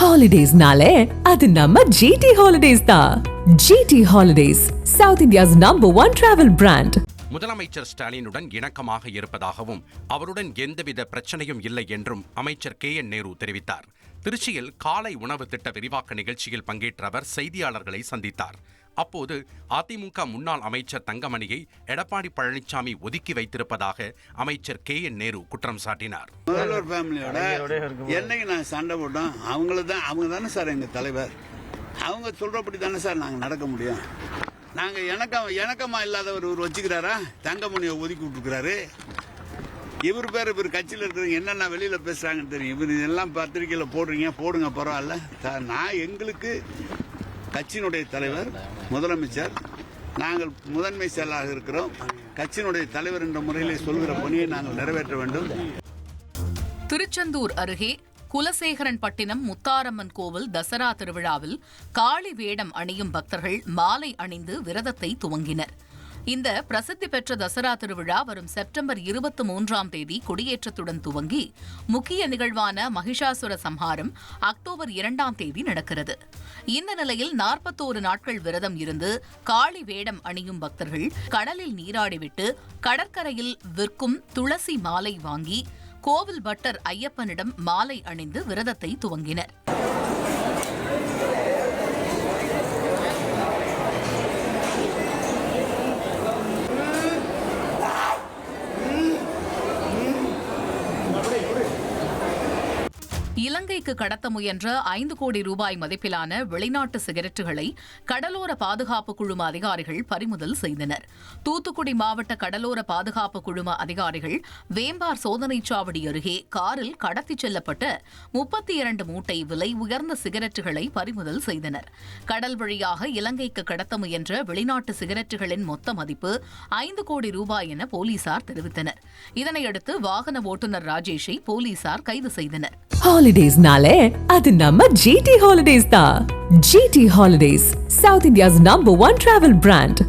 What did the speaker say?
ஹாலிடேஸ்னாலே அது நம்ம ஜிடி ஹாலிடேஸ் தான். GT holidays, south India's #1 travel brand. முதலமைச்சர் ஸ்டாலினுடன் இணக்கமாக இருப்பதாகவும் அவருடன் எந்தவித பிரச்சனையும் இல்லை என்றும் அமைச்சர் KN நேரு தெரிவித்தார். திருச்சியில் காலை உணவு திட்ட விரிவாக்க நிகழ்ச்சியில் பங்கேற்ற அவர் செய்தியாளர்களை சந்தித்தார். அப்போது அதிமுக முன்னாள் அமைச்சர் தங்கமணியை எடப்பாடி பழனிசாமி ஒதுக்கி வைத்திருப்பதாக அமைச்சர் KN நேரு குற்றம் சாட்டினார். முதல்வர் ஃபேமிலியோட என்னைக்கு நாங்கள் சண்டை போட்டோம், அவங்க தானே சார் எங்கள் தலைவர். அவங்க சொல்றபடி தானே சார் நாங்கள் நடக்க முடியும். நாங்கள் இணக்கமா இல்லாதவர் இவர் வச்சுக்கிறாரா? தங்கமணியை ஒதுக்கி விட்டுருக்கிறாரு. இவர் பேர் இவர் கட்சியில் இருக்கிறவங்க என்னென்ன வெளியில பேசுறாங்கன்னு தெரியும். இவர் இதெல்லாம் பத்திரிகையில போடுங்க பரவாயில்ல. நான் எங்களுக்கு கட்சியினுடைய தலைவர் முதலமைச்சர், நாங்கள் முதன்மை செயலாளராக இருக்கிறோம். கட்சியினுடைய தலைவர் என்ற முறையில் சொல்கிற பணியை நாங்கள் நிறைவேற்ற வேண்டும். திருச்செந்தூர் அருகே குலசேகரன்பட்டினம் முத்தாரம்மன் கோவில் தசரா திருவிழாவில் காளி வேடம் அணியும் பக்தர்கள் மாலை அணிந்து விரதத்தை துவங்கினர். இந்த பிரசித்தி பெற்ற தசரா திருவிழா வரும் செப்டம்பர் 23ஆம் தேதி கொடியேற்றத்துடன் துவங்கி முக்கிய நிகழ்வான மகிஷாசுர சம்ஹாரம் அக்டோபர் 2ஆம் தேதி நடக்கிறது. இந்த நிலையில் 41 நாட்கள் விரதம் இருந்து காளி வேடம் அணியும் பக்தர்கள் கடலில் நீராடிவிட்டு கடற்கரையில் விற்கும் துளசி மாலை வாங்கி கோவில் பட்டர் ஐயப்பனிடம் மாலை அணிந்து விரதத்தை துவங்கினர். இலங்கைக்கு கடத்த முயன்ற 5 கோடி ரூபாய் மதிப்பிலான வெளிநாட்டு சிகரெட்டுகளை கடலோர பாதுகாப்பு குழும அதிகாரிகள் பறிமுதல் செய்தனர். தூத்துக்குடி மாவட்ட கடலோர பாதுகாப்பு குழும அதிகாரிகள் வேம்பார் சோதனைச் சாவடி அருகே காரில் கடத்திச் செல்லப்பட்ட 32 மூட்டை விலை உயர்ந்த சிகரெட்டுகளை பறிமுதல் செய்தனர். கடல் வழியாக இலங்கைக்கு கடத்த முயன்ற வெளிநாட்டு சிகரெட்டுகளின் மொத்த மதிப்பு 5 கோடி ரூபாய் என போலீசார் தெரிவித்தனர். இதனையடுத்து வாகன ஓட்டுநர் ராஜேஷை போலீசார் கைது செய்தனர். ஹாலிடேஸ்னாலே அது நம்ம ஜிடி ஹாலிடேஸ் தான். GT holidays, south India's #1 travel brand.